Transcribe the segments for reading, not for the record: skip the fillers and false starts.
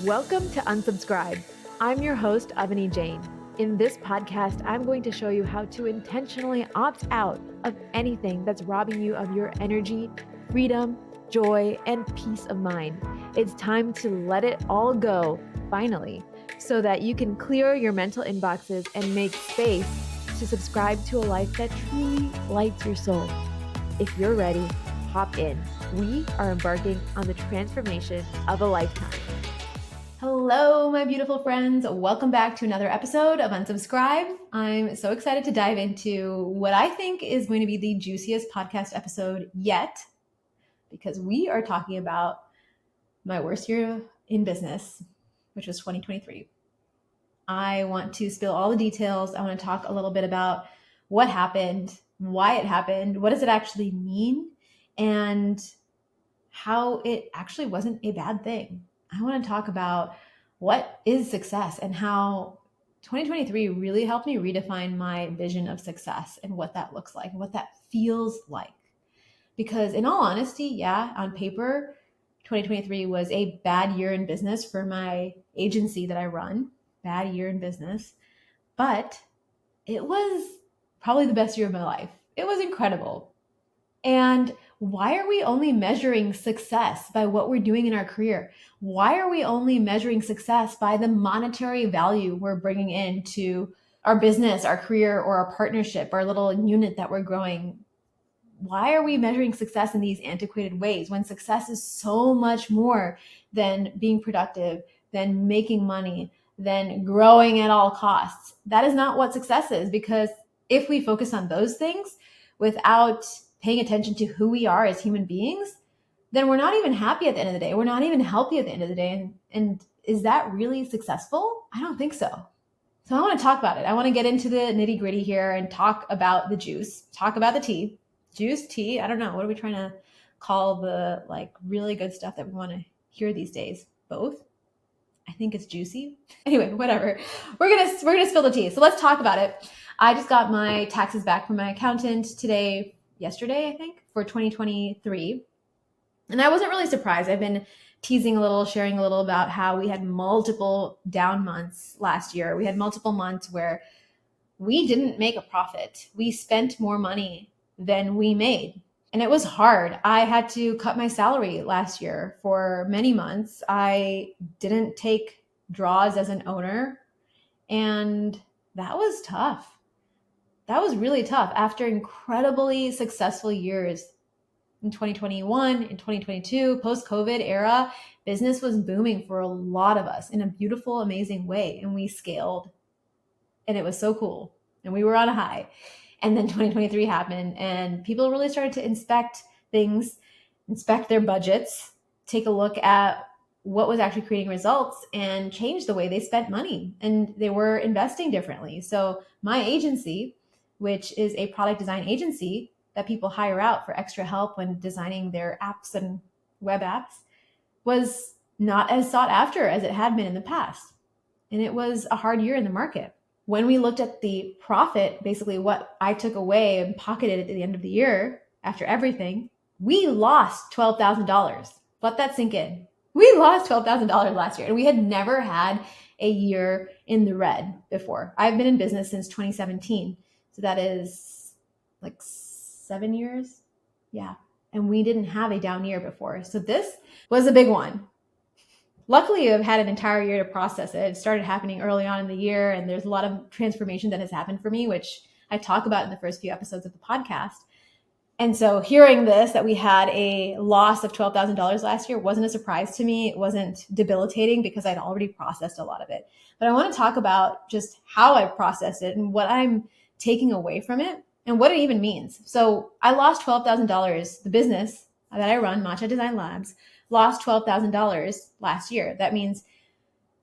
Welcome to Unsubscribe. I'm your host, Avani Jain. In this podcast, I'm going to show you how to intentionally opt out of anything that's robbing you of your energy, freedom, joy, and peace of mind. It's time to let it all go, finally, so that you can clear your mental inboxes and make space to subscribe to a life that truly lights your soul. If you're ready, hop in. We are embarking on the transformation of a lifetime. Hello, my beautiful friends. Welcome back to another episode of Unsubscribe. I'm so excited to dive into what I think is going to be the juiciest podcast episode yet, because we are talking about my worst year in business, which was 2023. I want to spill all the details. I want to talk a little bit about what happened, why it happened, what does it actually mean, and how it actually wasn't a bad thing. I want to talk about what is success and how 2023 really helped me redefine my vision of success and what that looks like and what that feels like. Because in all honesty, yeah, on paper, 2023 was a bad year in business for my agency that I run, bad year in business, but it was probably the best year of my life. It was incredible. And why are we only measuring success by what we're doing in our career? Why are we only measuring success by the monetary value we're bringing into our business, our career, or our partnership, our little unit that we're growing? Why are we measuring success in these antiquated ways when success is so much more than being productive, than making money, than growing at all costs? That is not what success is, because if we focus on those things without paying attention to who we are as human beings, then we're not even happy at the end of the day. We're not even healthy at the end of the day. And is that really successful? I don't think so. So I want to talk about it. I want to get into the nitty gritty here and talk about the juice, talk about the tea, juice, tea. I don't know. What are we trying to call the really good stuff that we want to hear these days? Both? I think it's juicy. Anyway, whatever. We're gonna spill the tea. So let's talk about it. I just got my taxes back from my accountant yesterday, I think, for 2023. And I wasn't really surprised. I've been teasing a little, sharing a little about how we had multiple down months last year. We had multiple months where we didn't make a profit. We spent more money than we made. And it was hard. I had to cut my salary last year for many months. I didn't take draws as an owner. And that was tough. That was really tough. After incredibly successful years in 2021, in 2022, post-COVID era, business was booming for a lot of us in a beautiful, amazing way. And we scaled. And it was so cool. And we were on a high. And then 2023 happened, and people really started to inspect things, inspect their budgets, take a look at what was actually creating results, and change the way they spent money. And they were investing differently. So my agency, which is a product design agency that people hire out for extra help when designing their apps and web apps, was not as sought after as it had been in the past. And it was a hard year in the market. When we looked at the profit, basically what I took away and pocketed at the end of the year after everything, we lost $12,000. Let that sink in. We lost $12,000 last year, and we had never had a year in the red before. I've been in business since 2017. So that is like 7 years. Yeah. And we didn't have a down year before. So this was a big one. Luckily, I've had an entire year to process it. It started happening early on in the year, and there's a lot of transformation that has happened for me, which I talk about in the first few episodes of the podcast. And so hearing this, that we had a loss of $12,000 last year, wasn't a surprise to me. It wasn't debilitating because I'd already processed a lot of it. But I want to talk about just how I processed it and what I'm taking away from it and what it even means. So I lost $12,000. The business that I run, Matcha Design Labs, lost $12,000 last year. That means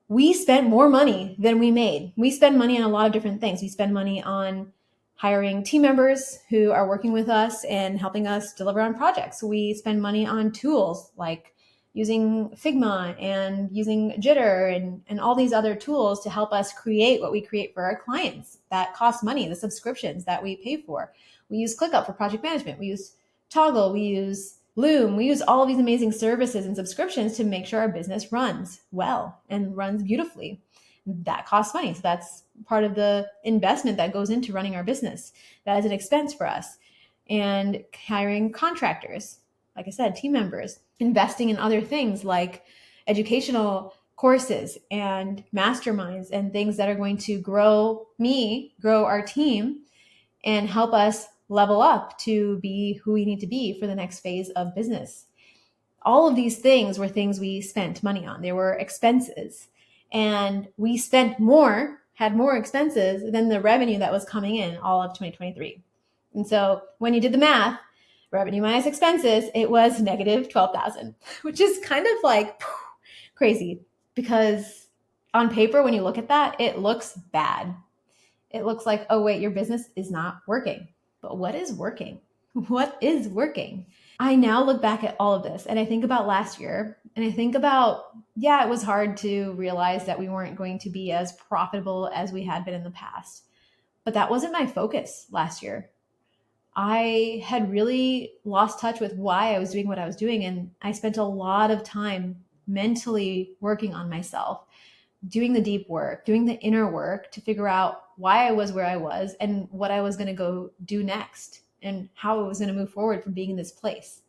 we spent more money than we made. We spend money on a lot of different things. We spend money on hiring team members who are working with us and helping us deliver on projects. We spend money on tools like using Figma and using Jitter and all these other tools to help us create what we create for our clients. That costs money, the subscriptions that we pay for. We use ClickUp for project management. We use Toggle. We use Loom. We use all of these amazing services and subscriptions to make sure our business runs well and runs beautifully. That costs money. So that's part of the investment that goes into running our business. That is an expense for us. And hiring contractors, like I said, team members, investing in other things like educational courses and masterminds and things that are going to grow me, grow our team, and help us level up to be who we need to be for the next phase of business. All of these things were things we spent money on. They were expenses. And we spent more, had more expenses than the revenue that was coming in all of 2023. And so when you did the math, revenue minus expenses, it was negative 12,000, which is kind of like crazy, because on paper, when you look at that, it looks bad. It looks like, oh, wait, your business is not working. But what is working? What is working? I now look back at all of this and I think about last year and I think about, yeah, it was hard to realize that we weren't going to be as profitable as we had been in the past. But that wasn't my focus last year. I had really lost touch with why I was doing what I was doing. And I spent a lot of time mentally working on myself, doing the deep work, doing the inner work to figure out why I was where I was and what I was going to go do next and how I was going to move forward from being in this place.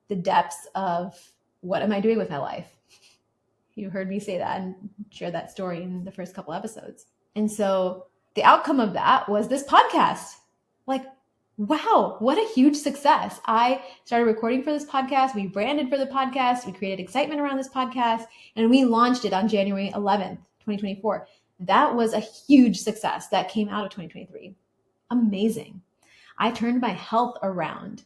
The depths of what am I doing with my life? You heard me say that and share that story in the first couple episodes. And so the outcome of that was this podcast. Like, wow, what a huge success. I started recording for this podcast. We branded for the podcast. We created excitement around this podcast, and we launched it on January 11th, 2024. That was a huge success that came out of 2023. Amazing. I turned my health around.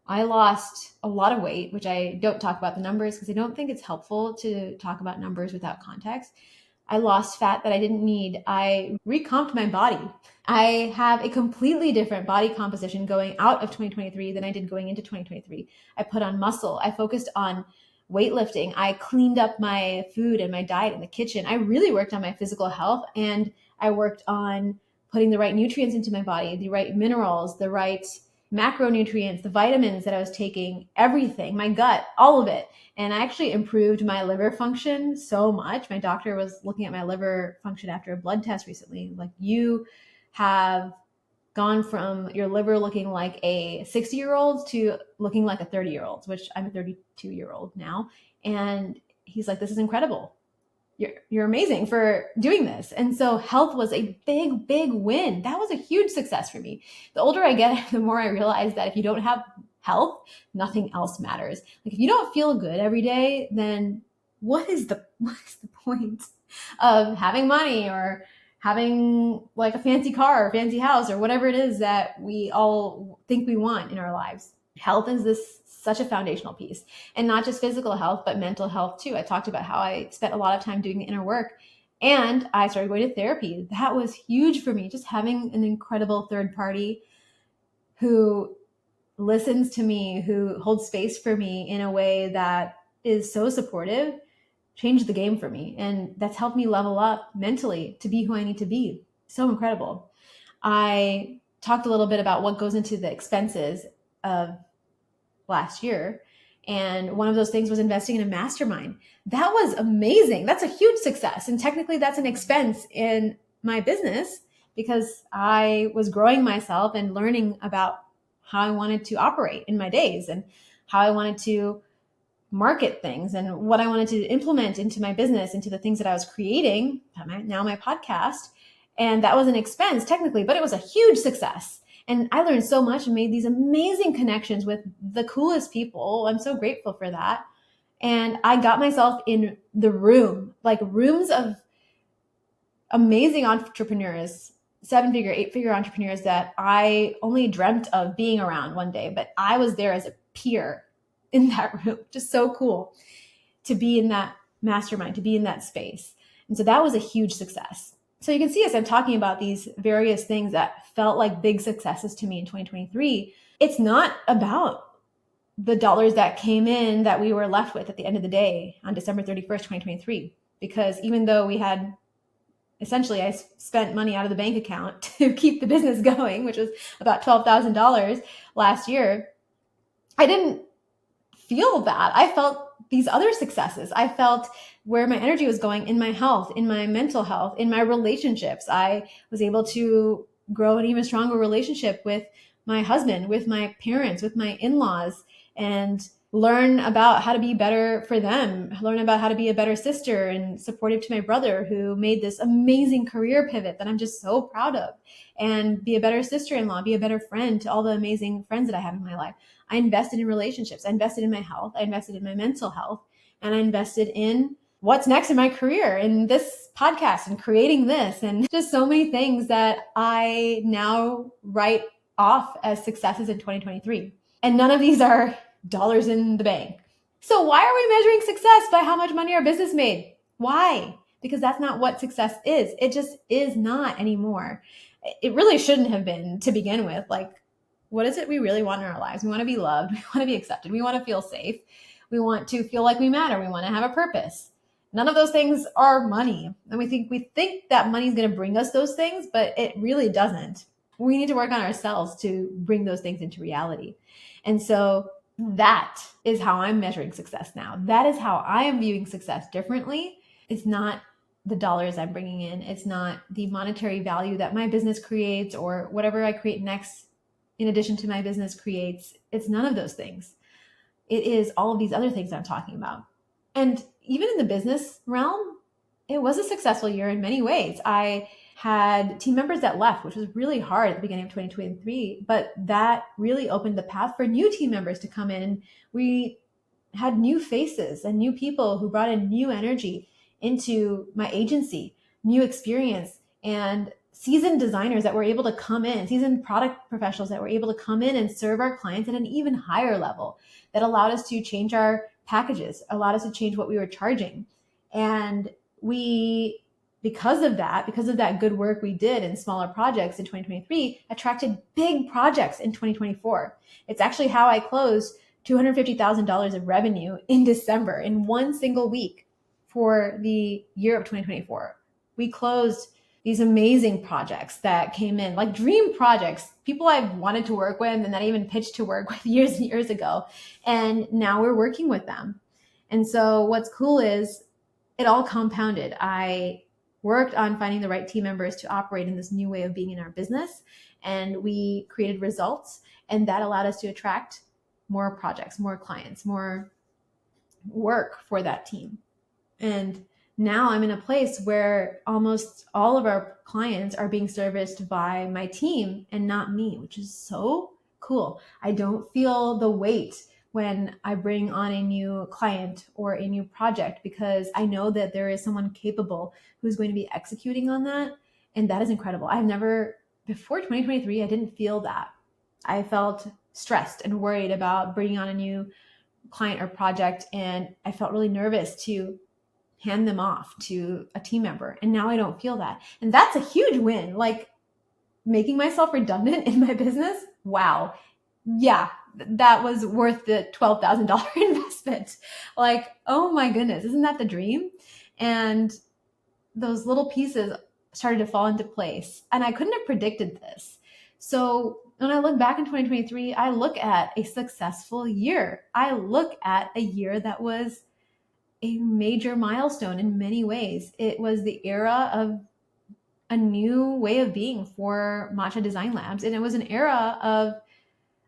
I lost a lot of weight, which I don't talk about the numbers because I don't think it's helpful to talk about numbers without context. I lost fat that I didn't need. I recomped my body. I have a completely different body composition going out of 2023 than I did going into 2023. I put on muscle. I focused on weightlifting. I cleaned up my food and my diet in the kitchen. I really worked on my physical health, and I worked on putting the right nutrients into my body, the right minerals, the right macronutrients, the vitamins that I was taking, everything, my gut, all of it. And I actually improved my liver function so much. My doctor was looking at my liver function after a blood test recently. Like, you have gone from your liver looking like a 60-year-old to looking like a 30-year-old, which I'm a 32-year-old now. And he's like, this is incredible. You're amazing for doing this. And so health was a big, big win. That was a huge success for me. The older I get, the more I realize that if you don't have health, nothing else matters. Like, if you don't feel good every day, then what is the point of having money or having like a fancy car or fancy house or whatever it is that we all think we want in our lives? Health is such a foundational piece, and not just physical health, but mental health too. I talked about how I spent a lot of time doing the inner work, and I started going to therapy. That was huge for me. Just having an incredible third party who listens to me, who holds space for me in a way that is so supportive, changed the game for me. And that's helped me level up mentally to be who I need to be. So incredible. I talked a little bit about what goes into the expenses of last year. And one of those things was investing in a mastermind. That was amazing. That's a huge success. And technically that's an expense in my business because I was growing myself and learning about how I wanted to operate in my days and how I wanted to market things and what I wanted to implement into my business, into the things that I was creating, now my podcast. And that was an expense technically, but it was a huge success. And I learned so much and made these amazing connections with the coolest people. I'm so grateful for that. And I got myself in the room, like rooms of amazing entrepreneurs, 7-figure, 8-figure entrepreneurs that I only dreamt of being around one day, but I was there as a peer in that room. Just so cool to be in that mastermind, to be in that space. And so that was a huge success. So you can see as I'm talking about these various things that felt like big successes to me in 2023, it's not about the dollars that came in that we were left with at the end of the day on December 31st, 2023. Because even though we had, essentially, I spent money out of the bank account to keep the business going, which was about $12,000 last year, I didn't feel that. I felt these other successes. I felt where my energy was going in my health, in my mental health, in my relationships. I was able to grow an even stronger relationship with my husband, with my parents, with my in-laws, and learn about how to be better for them, learn about how to be a better sister and supportive to my brother who made this amazing career pivot that I'm just so proud of, and be a better sister-in-law, be a better friend to all the amazing friends that I have in my life. I invested in relationships. I invested in my health. I invested in my mental health, and I invested in what's next in my career, in this podcast and creating this, and just so many things that I now write off as successes in 2023. And none of these are dollars in the bank. So why are we measuring success by how much money our business made? Why? Because that's not what success is. It just is not anymore. It really shouldn't have been to begin with. Like, what is it we really want in our lives? We want to be loved. We want to be accepted. We want to feel safe. We want to feel like we matter. We want to have a purpose. None of those things are money. And we think that money is going to bring us those things, but it really doesn't. We need to work on ourselves to bring those things into reality. And so that is how I'm measuring success now. That is how I am viewing success differently. It's not the dollars I'm bringing in. It's not the monetary value that my business creates or whatever I create next in addition to my business creates. It's none of those things. It is all of these other things I'm talking about. And even in the business realm, it was a successful year in many ways. I had team members that left, which was really hard at the beginning of 2023, but that really opened the path for new team members to come in. And we had new faces and new people who brought in new energy into my agency, new experience, and seasoned designers that were able to come in, seasoned product professionals that were able to come in and serve our clients at an even higher level, that allowed us to change our packages, allowed us to change what we were charging. And we, because of that good work we did in smaller projects in 2023, attracted big projects in 2024. It's actually how I closed $250,000 of revenue in December in one single week for the year of 2024. We closed these amazing projects that came in, like dream projects, people I've wanted to work with and that I even pitched to work with years and years ago. And now we're working with them. And so what's cool is it all compounded. I worked on finding the right team members to operate in this new way of being in our business, and we created results, and that allowed us to attract more projects, more clients, more work for that team. And now I'm in a place where almost all of our clients are being serviced by my team and not me, which is so cool. I don't feel the weight when I bring on a new client or a new project, because I know that there is someone capable who's going to be executing on that. And that is incredible. Before 2023, I didn't feel that. I felt stressed and worried about bringing on a new client or project. And I felt really nervous to hand them off to a team member. And now I don't feel that. And that's a huge win. Like, making myself redundant in my business. Wow. Yeah, that was worth the $12,000 investment. Like, oh my goodness, isn't that the dream? And those little pieces started to fall into place. And I couldn't have predicted this. So when I look back in 2023, I look at a successful year. I look at a year that was a major milestone in many ways. It was the era of a new way of being for Matcha Design Labs. And it was an era of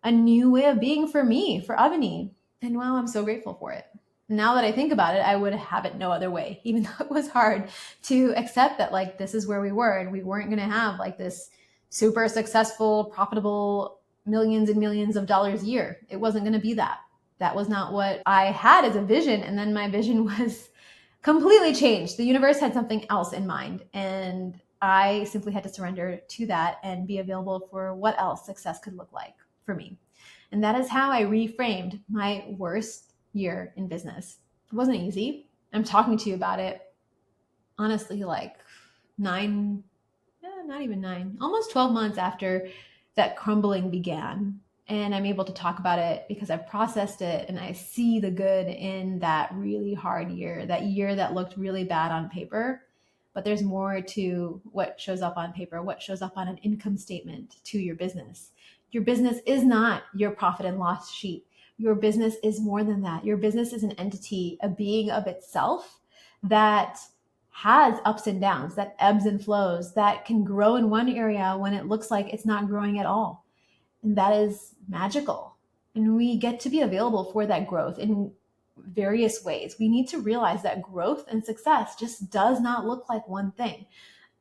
a new way of being for me, for Avani. And wow, I'm so grateful for it. Now that I think about it, I would have it no other way, even though it was hard to accept that, like, this is where we were and we weren't going to have like this super successful, profitable millions and millions of dollars a year. It wasn't going to be that. That was not what I had as a vision. And then my vision was completely changed. The universe had something else in mind. And I simply had to surrender to that and be available for what else success could look like for me. And that is how I reframed my worst year in business. It wasn't easy. I'm talking to you about it, honestly, like not even 9, almost 12 months after that crumbling began. And I'm able to talk about it because I've processed it and I see the good in that really hard year, that year that looked really bad on paper. But there's more to what shows up on paper, what shows up on an income statement to your business. Your business is not your profit and loss sheet. your business is more than that. Your business is an entity, a being of itself that has ups and downs, that ebbs and flows, that can grow in one area when it looks like it's not growing at all. And that is magical. And we get to be available for that growth in various ways. We need to realize that growth and success just does not look like one thing.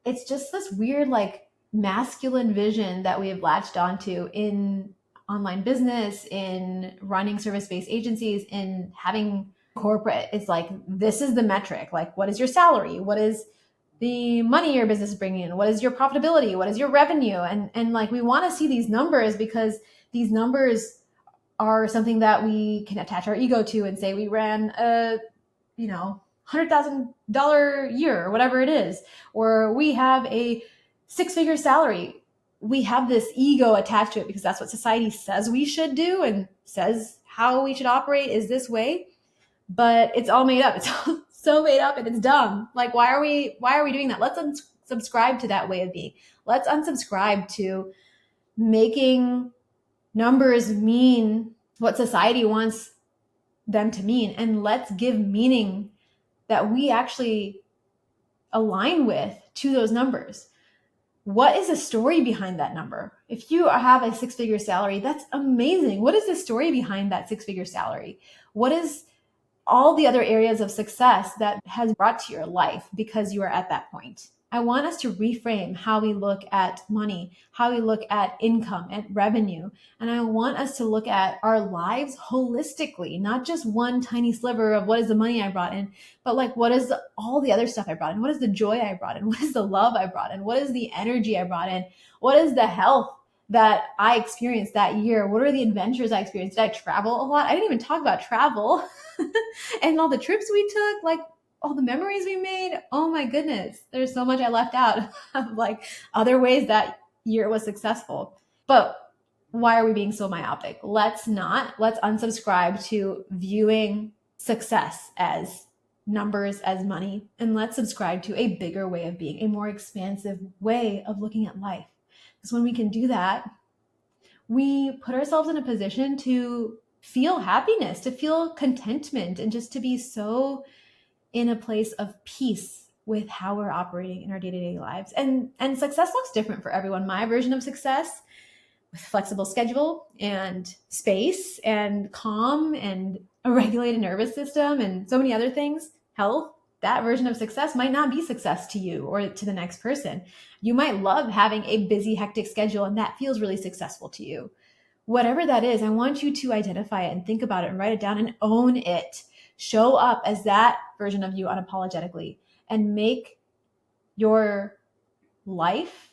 It's just this weird, like, masculine vision that we have latched onto in online business, in running service-based agencies, in having corporate. It's like, this is the metric. Like, what is your salary? What is the money your business is bringing in? What is your profitability? What is your revenue? And like, we want to see these numbers because these numbers are something that we can attach our ego to and say we ran a, $100,000 year or whatever it is, or we have a six-figure salary. We have this ego attached to it because that's what society says we should do and says how we should operate is this way. But it's all made up. It's all so made up and it's dumb. Like, why are we doing that? Let's unsubscribe to that way of being. Let's unsubscribe to making numbers mean what society wants them to mean. And let's give meaning that we actually align with to those numbers. What is the story behind that number? If you have a six-figure salary, that's amazing. What is the story behind that six-figure salary? What is all the other areas of success that has brought to your life because you are at that point? I want us to reframe how we look at money, how we look at income and revenue. And I want us to look at our lives holistically, not just one tiny sliver of what is the money I brought in, but like, what is all the other stuff I brought in? What is the joy I brought in? What is the love I brought in? What is the energy I brought in? What is the health that I experienced that year? What are the adventures I experienced? Did I travel a lot? I didn't even talk about travel and all the trips we took, like all the memories we made. Oh my goodness. There's so much I left out of like other ways that year was successful. But why are we being so myopic? Let's unsubscribe to viewing success as numbers, as money, and let's subscribe to a bigger way of being, a more expansive way of looking at life. Because when we can do that, we put ourselves in a position to feel happiness, to feel contentment, and just to be so in a place of peace with how we're operating in our day-to-day lives. And success looks different for everyone. My version of success, with flexible schedule and space and calm and a regulated nervous system and so many other things, health, that version of success might not be success to you or to the next person. You might love having a busy, hectic schedule and that feels really successful to you. Whatever that is, I want you to identify it and think about it and write it down and own it. Show up as that version of you unapologetically and make your life,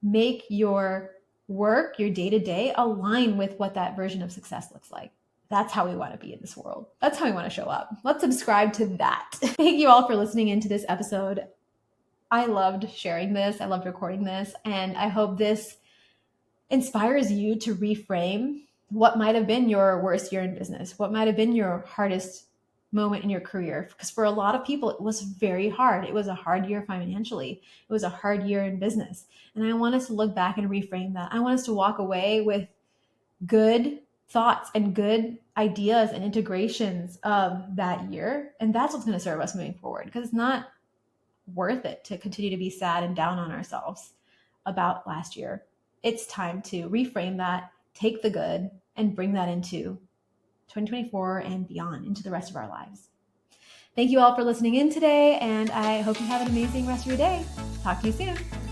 make your work, your day-to-day align with what that version of success looks like. That's how we want to be in this world. That's how we want to show up. Let's subscribe to that. Thank you all for listening into this episode. I loved sharing this. I loved recording this. And I hope this inspires you to reframe what might have been your worst year in business, what might have been your hardest moment in your career. Because for a lot of people, it was very hard. It was a hard year financially. It was a hard year in business. And I want us to look back and reframe that. I want us to walk away with good thoughts and good ideas and integrations of that year. And that's what's going to serve us moving forward, because it's not worth it to continue to be sad and down on ourselves about last year. It's time to reframe that, take the good, and bring that into 2024 and beyond, into the rest of our lives. Thank you all for listening in today, and I hope you have an amazing rest of your day. Talk to you soon.